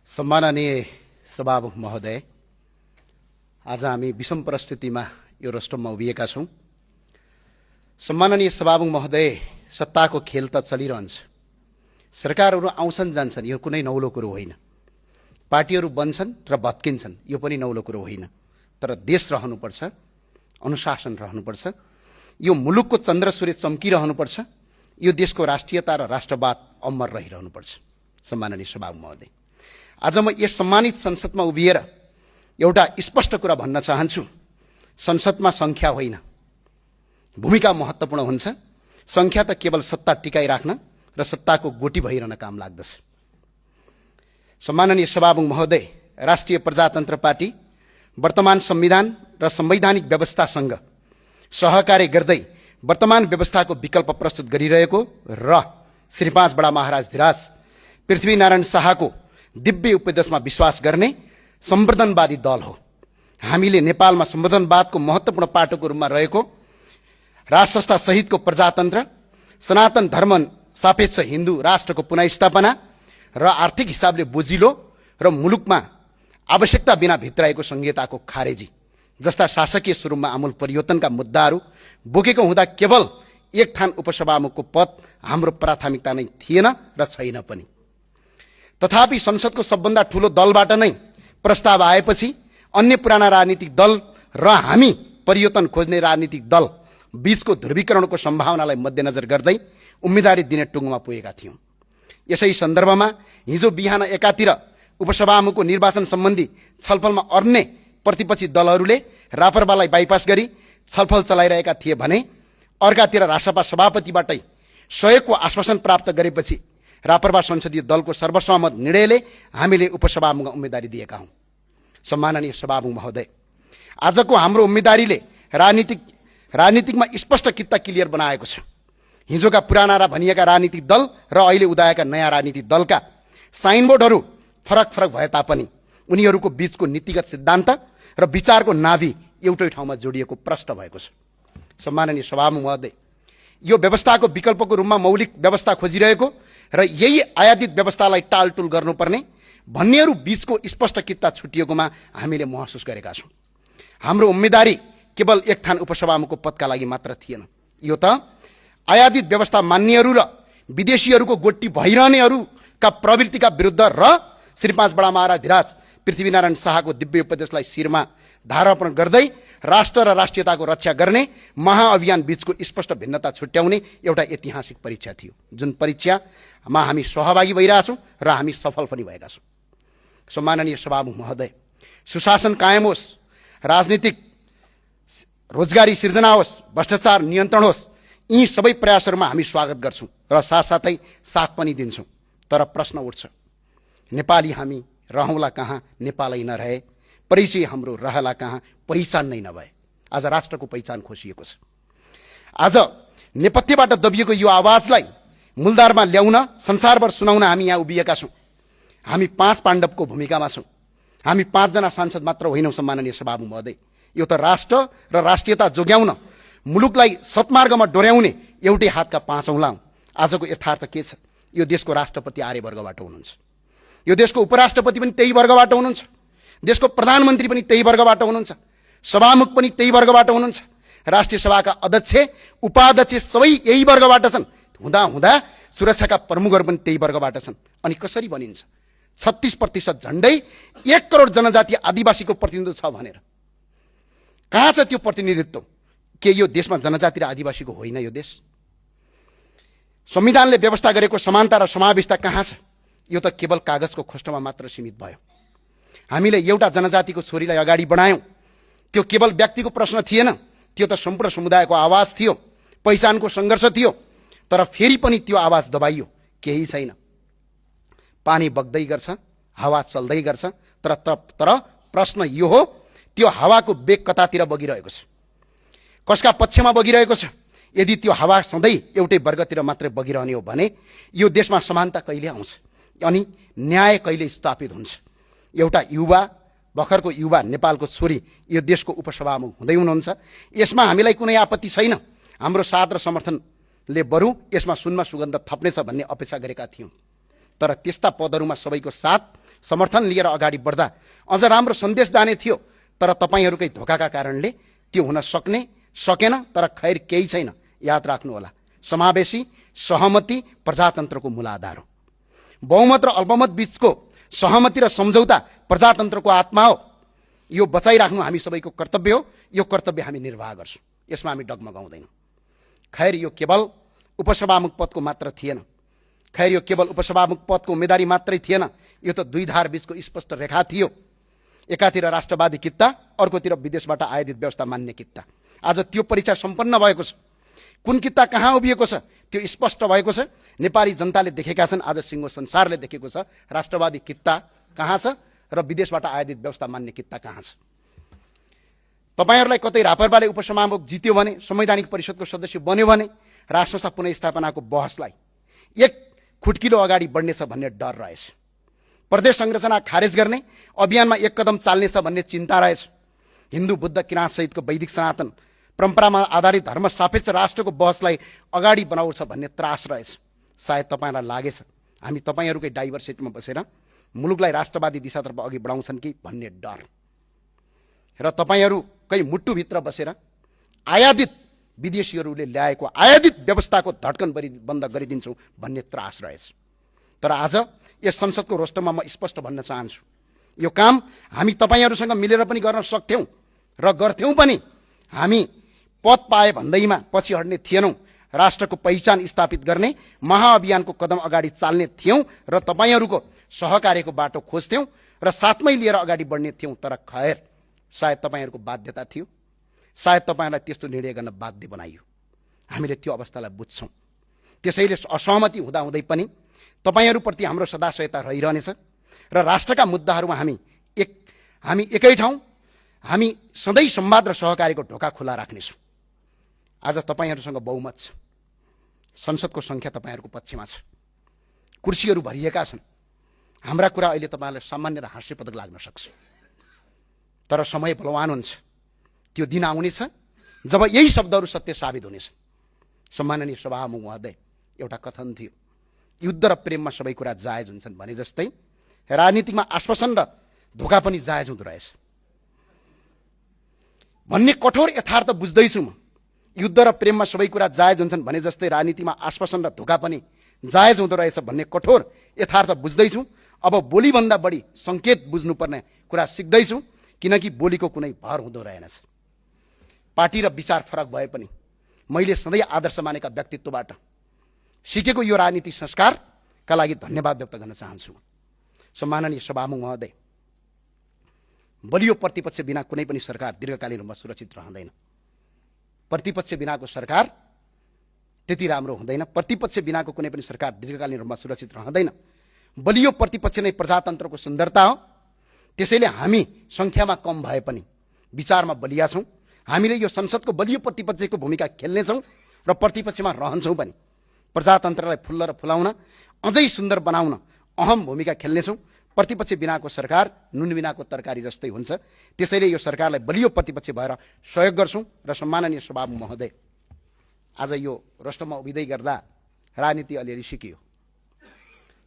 सम्माननीय सभामुख महोदय, आज हामी विषम परिस्थितिमा यो राष्ट्रमा उभिएका छौं। सम्माननीय सभामुख महोदय, सत्ताको खेल त चलिरहन्छ। सरकारहरू आउँछन् जान्छन्, यो कुनै नौलो कुरो होइन। पार्टीहरू बन्छन् र भत्किन्छन्, यो पनि नौलो कुरो होइन। तर देश रहनुपर्छ, अनुशासन रहनुपर्छ, यो मुलुकको चन्द्र सूर्य चम्किरहनुपर्छ, यो देशको राष्ट्रियता र राष्ट्रवाद अमर रहिरहनुपर्छ। सम्माननीय सभामुख महोदय, आज म यस सम्मानित संसदमा उभिएर एउटा स्पष्ट कुरा भन्न चाहन्छु। संसदमा संख्या होइन, भूमिका महत्त्वपूर्ण हुन्छ। संख्या त केवल सत्ता टिकाइराख्न र सत्ताको गोटी भइरहन काम लाग्दछ। सम्माननीय सभामुख महोदय, राष्ट्रिय प्रजातन्त्र पार्टी वर्तमान संविधान र संवैधानिक व्यवस्थासँग सहकार्य गर्दै वर्तमान व्यवस्थाको विकल्प प्रस्तुत गरिरहेको र श्री 5 बडा महाराज धिराज पृथ्वीनारायण शाहको दिव्य उपदेशमा विश्वास गर्ने सम्वर्धनवादी दल हो। हामीले नेपालमा सम्वर्धनवादको महत्त्वपूर्ण पाटोको रूपमा रहेको राष्ट्र संस्था सहितको प्रजातन्त्र, सनातन धर्म सापेक्ष हिन्दू राष्ट्रको पुनर्स्थापना र आर्थिक हिसाबले बोजिलो र मुलुकमा आवश्यकता बिना भित्राएको संहिताको खारेजी जस्ता शासकीय स्वरूपमा आमूल परिवर्तनका मुद्दाहरू बोकेको हुँदा केवल एक थान उपसभामुखको पद हाम्रो प्राथमिकता नै थिएन र छैन पनि। तथापि संसदको सबभन्दा ठूलो दलबाट नै प्रस्ताव आएपछि अन्य पुराना राजनीतिक दल र हामी परिवर्तन खोज्ने राजनीतिक दल बीचको ध्रुवीकरणको सम्भावनालाई मध्यनजर गर्दै उम्मेदवारी दिने टुङ्गोमा पुगेका थियौं। यसै सन्दर्भमा हिजो बिहान एकातिर उपसभामुखको निर्वाचन सम्बन्धी छलफलमा अन्य प्रतिपक्षी दलहरूले रापरवालाई बाइपास गरी छलफल चलाइरहेका थिए भने अर्कातिर रासपा सभापतिबाटै सहयोगको आश्वासन प्राप्त गरेपछि रापरवा संसदीय दलको सर्वसम्मत निर्णयले हामीले उपसभामुख उम्मेदवारी दिएका हौं। सम्माननीय सभामुख महोदय, आजको हाम्रो उम्मेदवारीले राजनीतिकमा स्पष्ट कित्ता क्लियर बनाएको छ। हिजोका पुराना र भनिएका राजनीतिक दल र अहिले उदाएका नयाँ राजनीतिक दलका साइनबोर्डहरू फरक फरक भए तापनि उनीहरूको बीचको नीतिगत सिद्धान्त र विचारको नाभि एउटै ठाउँमा जोडिएको प्रष्ट भएको छ। सम्माननीय सभामुख महोदय, यो व्यवस्थाको विकल्पको रूपमा मौलिक व्यवस्था खोजिरहेको र यही आयातित व्यवस्थालाई टालटुल गर्नुपर्ने भन्नेहरू बीचको स्पष्ट कित्ता छुटिएकोमा हामीले महसुस गरेका छौं। हाम्रो उम्मेदवारी केवल एक थान उपसभामुखको पदका लागि मात्र थिएन। यो त आयातित व्यवस्था मान्नेहरू र विदेशीहरूको गोटी भइरहनेहरूका प्रवृत्तिका विरुद्ध र श्री 5 बडा महाराज धिराज पृथ्वीनारायण शाहको दिव्य उपदेशलाई शिरमा धारारोपण गर्दै राष्ट्र र राष्ट्रियताको रक्षा गर्ने महाअभियान बीचको स्पष्ट भिन्नता छुट्याउने एउटा ऐतिहासिक परीक्षा थियो, जुन परीक्षामा हामी सहभागी भइरहेछौँ र हामी सफल पनि भएका छौँ। सम्माननीय सभामुख महोदय, सुशासन कायम होस्, राजनीतिक रोजगारी सिर्जना होस्, भ्रष्टाचार नियन्त्रण होस्, यी सबै प्रयासहरूमा हामी स्वागत गर्छौँ र साथसाथै साथ पनि दिन्छौँ। तर प्रश्न उठ्छ, नेपाली हामी रहौँला कहाँ नेपालै नरहे, परिचय हाम्रो रहला कहाँ पहिचान नै नभए। आज राष्ट्रको पहिचान खोसिएको छ। आज नेपथ्यबाट दबिएको यो आवाजलाई मूलधारमा ल्याउन, संसारभर सुनाउन हामी यहाँ उभिएका छौँ। हामी 5 पाण्डवको भूमिकामा छौँ। हामी 5 जना सांसद मात्र होइनौँ। सम्माननीय सभामुख महोदय, यो त राष्ट्र र राष्ट्रियता जोगाउन, मुलुकलाई सत्मार्गमा डोर्याउने एउटै हातका 5 औँला हौं। आजको यथार्थ के छ? यो देशको राष्ट्रपति आर्यवर्गबाट हुनुहुन्छ, यो देशको उपराष्ट्रपति पनि त्यही वर्गबाट हुनुहुन्छ, देशको प्रधानमन्त्री पनि त्यही वर्गबाट हुनुहुन्छ, सभामुख पनि त्यही वर्गबाट हुनुहुन्छ, राष्ट्रिय सभाका अध्यक्ष उपाध्यक्ष सबै यही वर्गबाट छन्। हुँदा हुँदा सुरक्षाका प्रमुखहरू पनि त्यही वर्गबाट छन्। अनि कसरी बनिन्छ 36% झन्डै 1 करोड जनजातीय आदिवासीको प्रतिनिधित्व छ भनेर? कहाँ छ त्यो प्रतिनिधित्व? के यो देशमा जनजाति र आदिवासीको होइन यो देश? संविधानले व्यवस्था गरेको समानता र समावेशता कहाँ छ? यो त केवल कागजको खोस्टोमा मात्र सीमित भयो। हामीले एउटा जनजातिको छोरीलाई अगाडि बढायौं, त्यो केवल व्यक्तिको प्रश्न थिएन, त्यो त सम्पूर्ण समुदायको आवाज थियो, पहिचानको संघर्ष थियो। तर फेरि पनि त्यो आवाज दबाइयो, केही छैन। पानी बग्दै गर्छ, हावा चल्दै गर्छ, तर प्रश्न यो हो, त्यो हावाको वेग कतातिर बगिरहेको छ, कसका पक्षमा बगिरहेको छ? यदि त्यो हावा सधैँ एउटै वर्गतिर मात्रै बगिरहने हो भने यो देशमा समानता कहिले आउँछ अनि न्याय कहिले स्थापित हुन्छ? एउटा युवा, भर्खरको युवा नेपालको छोरी यो देशको उपसभामुख हुँदै हुनुहुन्छ। यसमा हामीलाई कुनै आपत्ति छैन। हाम्रो साथ र समर्थनले बरु यसमा सुनमा सुगन्ध थप्नेछ भन्ने अपेक्षा गरेका थियौँ। तर त्यस्ता पदहरूमा सबैको साथ समर्थन लिएर अगाडि बढ्दा अझ राम्रो सन्देश जाने थियो, तर तपाईहरूकै धोकाका कारणले त्यो हुन सकेन। तर खैर केही छैन, याद राख्नुहोला, समावेशी सहमति प्रजातन्त्रको मूल आधार हो। बहुमत र अल्पमत बीचको सहमति र सम्झौता प्रजातन्त्रको आत्मा हो। यो बचाइराख्नु हामी सबैको कर्तव्य हो। यो कर्तव्य हामी निर्वाह गर्छौँ, यसमा हामी डगमगाउँदैनौँ। खैर यो केवल उपसभामुख पदको मात्र थिएन, खैर यो केवल उपसभामुख पदको उम्मेदवारी मात्रै थिएन, यो त दुई धार बीचको स्पष्ट रेखा थियो। एकातिर राष्ट्रवादी कित्ता, अर्कोतिर विदेशबाट आयातित व्यवस्था मान्ने कित्ता। आज त्यो परीक्षा सम्पन्न भएको छ। कुन कित्ता कहाँ उभिएको छ त्यो स्पष्ट भएको छ। नेपाली जनताले देखेका छन्, आज सिङ्गो संसारले देखेको छ राष्ट्रवादी कित्ता कहाँ छ र विदेशबाट आयातित व्यवस्था मान्ने कित्ता कहाँ छ। तपाईहरूलाई कतै रापरपाले उपसभामुख जित्यो भने, संवैधानिक परिषदको सदस्य बन्यो भने राष्ट्र संस्था पुनर्स्थापनाको बहसलाई एक खुट्किलो अगाडि बढ्नेछ भन्ने डर रहेछ। प्रदेश संरचना खारेज गर्ने अभियानमा एक कदम चाल्नेछ भन्ने चिन्ता रहेछ। हिन्दू बुद्ध किराँत सहितको वैदिक सनातन परम्परामा आधारित धर्म सापेक्ष राष्ट्रको बहसलाई अगाडि बनाउँछ भन्ने त्रास रहेछ। सायद तपाईँलाई लागेछ हामी तपाईँहरूकै डाइभर्सिटीमा बसेर मुलुकलाई राष्ट्रवादी दिशातर्फ अघि बढाउँछन् कि भन्ने डर, र तपाईँहरूकै मुटुभित्र बसेर आयातित विदेशीहरूले ल्याएको आयातित व्यवस्थाको धड्कन बन्द गरिदिन्छौँ भन्ने त्रास रहेछ। तर आज यस संसदको रोस्टरमा म स्पष्ट भन्न चाहन्छु, यो काम हामी तपाईँहरूसँग मिलेर पनि गर्न सक्थ्यौँ र गर्थ्यौँ पनि। हामी पद पाए भन्दैमा पछि हट्ने थिएनौँ। राष्ट्रको पहिचान स्थापित गर्ने महाअभियानको कदम अगाडि चाल्ने थियौँ र तपाईँहरूको सहकार्यको बाटो खोज्थ्यौँ र साथमै लिएर अगाडि बढ्ने थियौँ। तर खैर सायद तपाईँहरूको बाध्यता थियो, सायद तपाईँहरूलाई त्यस्तो निर्णय गर्न बाध्य बनाइयो। हामीले त्यो अवस्थालाई बुझ्छौँ। त्यसैले असहमति हुँदाहुँदै पनि तपाईँहरूप्रति हाम्रो सदा सहायता रहिरहनेछ र राष्ट्रका मुद्दाहरूमा हामी एकै ठाउँ, हामी सधैँ संवाद र सहकार्यको ढोका खुला राख्नेछौँ। आज तपाईँहरूसँग बहुमत छ, संसदको सङ्ख्या तपाईँहरूको पक्षमा छ, कुर्सीहरू भरिएका छन्। हाम्रा कुरा अहिले तपाईँहरूलाई सामान्य र हास्यपदक लाग्न सक्छ, तर समय बलवान हुन्छ। त्यो दिन आउनेछ जब यही शब्दहरू सत्य साबित हुनेछ। सम्माननीय सभामुख महोदय, एउटा कथन थियो, युद्ध र प्रेममा सबै कुरा जायज हुन्छन् भने जस्तै राजनीतिमा आश्वासन र धोका पनि जायज हुँदो रहेछ भन्ने कठोर यथार्थ बुझ्दैछु म। युद्ध र प्रेममा सबै कुरा जायज हुन्छन् भने जस्तै राजनीतिमा आश्वासन र धोका पनि जायज हुँदो रहेछ भन्ने कठोर यथार्थ बुझ्दैछु। अब बोलीभन्दा बढी सङ्केत बुझ्नुपर्ने कुरा सिक्दैछु, किनकि बोलीको कुनै भर हुँदो रहेनछ। पार्टी र विचार फरक भए पनि मैले सधैँ आदर्श मानेका व्यक्तित्वबाट सिकेको यो राजनीतिक संस्कारका लागि धन्यवाद व्यक्त गर्न चाहन्छु। सम्माननीय सभामुख महोदय, बलियो प्रतिपक्ष बिना कुनै पनि सरकार दीर्घकालीन रूपमा सुरक्षित रहँदैन। प्रतिपक्ष बिनाको सरकार त्यति राम्रो हुँदैन। प्रतिपक्ष बिनाको कुनै पनि सरकार दीर्घकालीन रूपमा सुरक्षित रहँदैन। बलियो प्रतिपक्ष नै प्रजातन्त्रको सुन्दरता हो। त्यसैले हामी सङ्ख्यामा कम भए पनि विचारमा बलिया छौँ। हामीले यो संसदको बलियो प्रतिपक्षको भूमिका खेल्नेछौँ र प्रतिपक्षमा रहन्छौँ पनि। प्रजातन्त्रलाई फुल्ल र फुलाउन, अझै सुन्दर बनाउन अहम भूमिका खेल्नेछौँ। प्रतिपक्ष बिनाको सरकार नुन बिनाको तरकारी जस्तै हुन्छ। त्यसैले यो सरकारलाई बलियो प्रतिपक्ष भएर सहयोग गर्छौँ। र सम्माननीय सभामुख महोदय, आज यो रोस्टरमा उभिँदै गर्दा राजनीति अलिअलि सिकियो,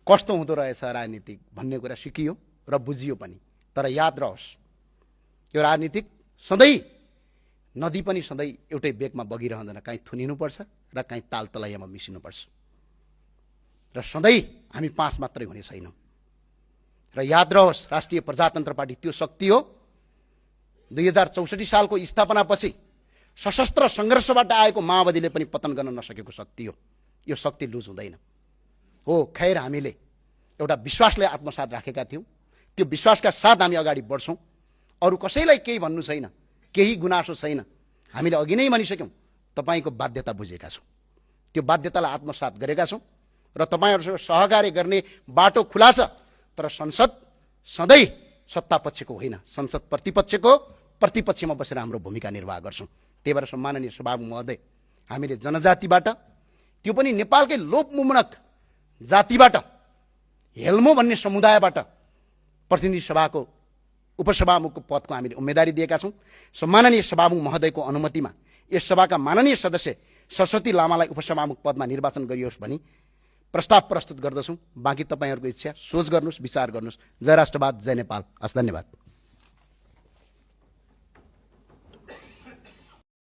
कस्तो हुँदो रहेछ राजनीति भन्ने कुरा सिकियो र बुझियो पनि। तर याद रहोस्, यो राजनीतिक सधैँ नदी पनि सधैँ एउटै बेगमा बगिरहँदैन। काहीँ थुनिनुपर्छ र काहीँ ताल तलैयामा मिसिनुपर्छ, र सधैँ हामी पाँच मात्रै हुने छैनौँ। र याद रहोस्, राष्ट्रिय प्रजातन्त्र पार्टी त्यो शक्ति हो 2064 सालको स्थापनापछि सशस्त्र सङ्घर्षबाट आएको माओवादीले पनि पतन गर्न नसकेको शक्ति हो। यो शक्ति लुज हुँदैन हो। खैर हामीले एउटा विश्वासलाई आत्मसात राखेका थियौँ। त्यो विश्वासका साथ हामी अगाडि बढ्छौँ। अरू कसैलाई केही भन्नु छैन, केही गुनासो छैन। हामीले अघि नै भनिसक्यौँ, तपाईँको बाध्यता बुझेका छौँ, त्यो बाध्यतालाई आत्मसात गरेका छौँ र तपाईँहरूसँग सहकार्य गर्ने बाटो खुला छ। तर संसद सधैँ सत्तापक्षको होइन, संसद प्रतिपक्षमा बसेर हाम्रो भूमिका निर्वाह गर्छौँ। त्यही भएर सम्माननीय सभामुख महोदय, हामीले जनजातिबाट, त्यो पनि नेपालकै लोकमुमनक जातिबाट, हेल्मो भन्ने समुदायबाट प्रतिनिधि सभाको उपसभामुखको पदको हामीले उम्मेदवारी दिएका छौँ। सम्माननीय सभामुख महोदयको अनुमतिमा यस सभाका माननीय सदस्य सरस्वती लामालाई उपसभामुख पदमा निर्वाचन गरियोस् भनी प्रस्ताव प्रस्तुत गर्दछौँ। बाँकी तपाईँहरूको इच्छा, सोच गर्नुहोस्, विचार गर्नुहोस्। जय राष्ट्रवाद, जय नेपाल। हस्, धन्यवाद।